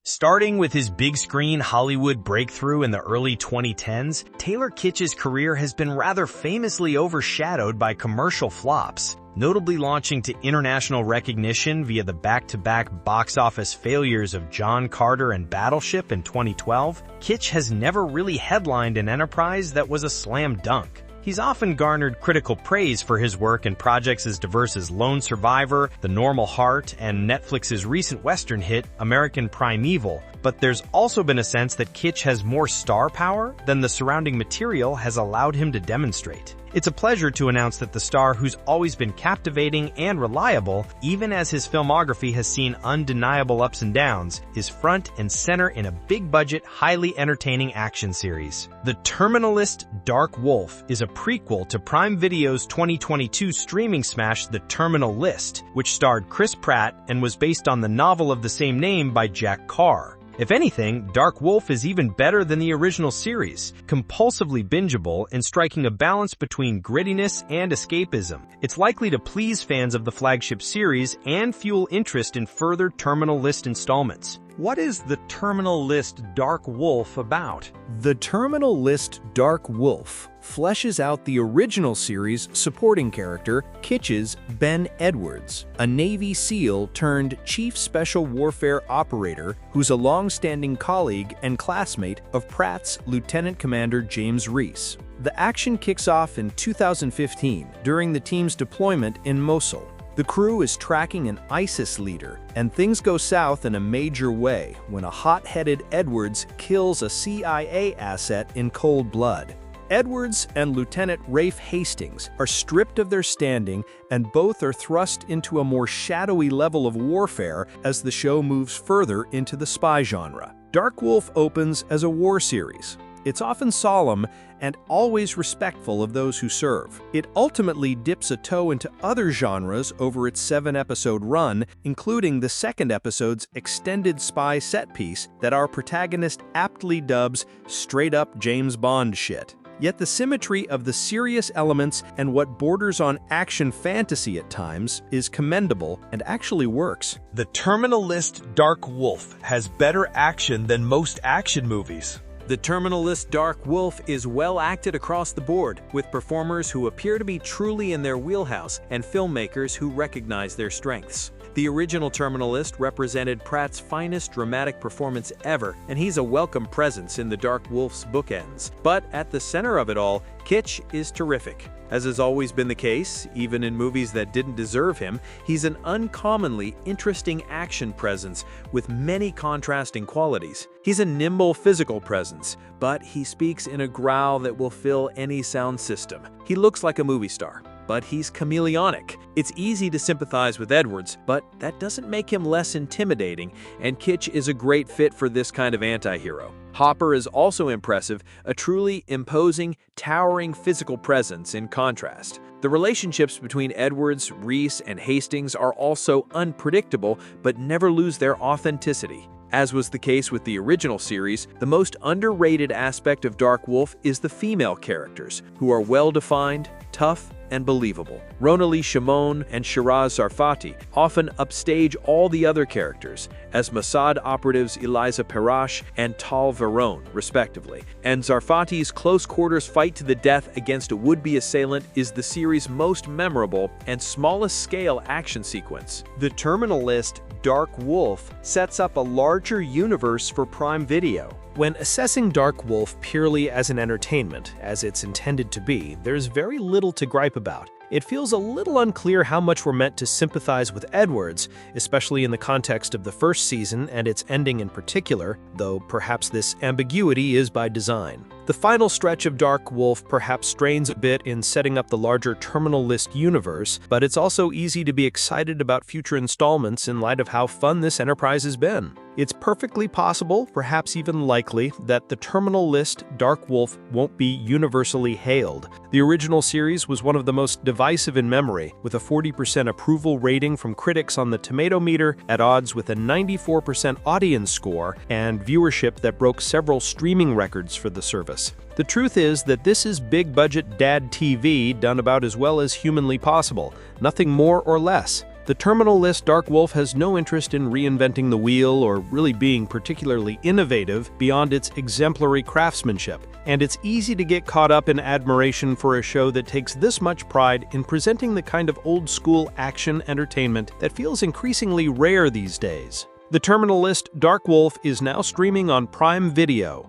Starting with his big-screen Hollywood breakthrough in the early 2010s, Taylor Kitsch's career has been rather famously overshadowed by commercial flops, notably launching to international recognition via the back-to-back box office failures of John Carter and Battleship in 2012. Kitsch has never really headlined an enterprise that was a slam dunk. He's often garnered critical praise for his work in projects as diverse as Lone Survivor, The Normal Heart, and Netflix's recent Western hit, American Primeval, but there's also been a sense that Kitsch has more star power than the surrounding material has allowed him to demonstrate. It's a pleasure to announce that the star who's always been captivating and reliable, even as his filmography has seen undeniable ups and downs, is front and center in a big-budget, highly entertaining action series. The Terminalist Dark Wolf is a prequel to Prime Video's 2022 streaming smash The Terminal List, which starred Chris Pratt and was based on the novel of the same name by Jack Carr. If anything, Dark Wolf is even better than the original series, compulsively bingeable and striking a balance between grittiness and escapism. It's likely to please fans of the flagship series and fuel interest in further Terminal List installments. What is the Terminal List Dark Wolf about? The Terminal List Dark Wolf fleshes out the original series' supporting character, Kitsch's Ben Edwards, a Navy SEAL turned Chief Special Warfare Operator who's a long-standing colleague and classmate of Pratt's Lieutenant Commander James Reese. The action kicks off in 2015 during the team's deployment in Mosul. The crew is tracking an ISIS leader, and things go south in a major way when a hot-headed Edwards kills a CIA asset in cold blood. Edwards and Lieutenant Rafe Hastings are stripped of their standing, and both are thrust into a more shadowy level of warfare as the show moves further into the spy genre. Dark Wolf opens as a war series. It's often solemn and always respectful of those who serve. It ultimately dips a toe into other genres over its 7-episode run, including the second episode's extended spy set piece that our protagonist aptly dubs straight-up James Bond shit. Yet the symmetry of the serious elements and what borders on action fantasy at times is commendable and actually works. The Terminal List Dark Wolf has better action than most action movies. The Terminal List Dark Wolf is well acted across the board, with performers who appear to be truly in their wheelhouse and filmmakers who recognize their strengths. The original Terminal List represented Pratt's finest dramatic performance ever, and he's a welcome presence in the Dark Wolf's bookends. But at the center of it all, Kitsch is terrific. As has always been the case, even in movies that didn't deserve him, he's an uncommonly interesting action presence with many contrasting qualities. He's a nimble physical presence, but he speaks in a growl that will fill any sound system. He looks like a movie star, but he's chameleonic. It's easy to sympathize with Edwards, but that doesn't make him less intimidating, and Kitsch is a great fit for this kind of anti-hero. Hopper is also impressive, a truly imposing, towering physical presence in contrast. The relationships between Edwards, Reese, and Hastings are also unpredictable, but never lose their authenticity. As was the case with the original series, the most underrated aspect of Dark Wolf is the female characters, who are well-defined, tough, and believable. Rona-Lee and Shiraz Sarfati often upstage all the other characters, as Mossad operatives Eliza Parash and Tal Verone, respectively. And Sarfati's close-quarters fight to the death against a would-be assailant is the series' most memorable and smallest-scale action sequence. The Terminal List Dark Wolf sets up a larger universe for Prime Video. When assessing Dark Wolf purely as an entertainment, as it's intended to be, there's very little to gripe about. It feels a little unclear how much we're meant to sympathize with Edwards, especially in the context of the first season and its ending in particular, though perhaps this ambiguity is by design. The final stretch of Dark Wolf perhaps strains a bit in setting up the larger Terminal List universe, but it's also easy to be excited about future installments in light of how fun this enterprise has been. It's perfectly possible, perhaps even likely, that the Terminal List Dark Wolf won't be universally hailed. The original series was one of the most divisive in memory, with a 40% approval rating from critics on the tomato meter at odds with a 94% audience score and viewership that broke several streaming records for the service. The truth is that this is big-budget dad TV done about as well as humanly possible, nothing more or less. The terminal list Dark Wolf has no interest in reinventing the wheel or really being particularly innovative beyond its exemplary craftsmanship, and it's easy to get caught up in admiration for a show that takes this much pride in presenting the kind of old-school action entertainment that feels increasingly rare these days. The terminal list Dark Wolf is now streaming on Prime Video.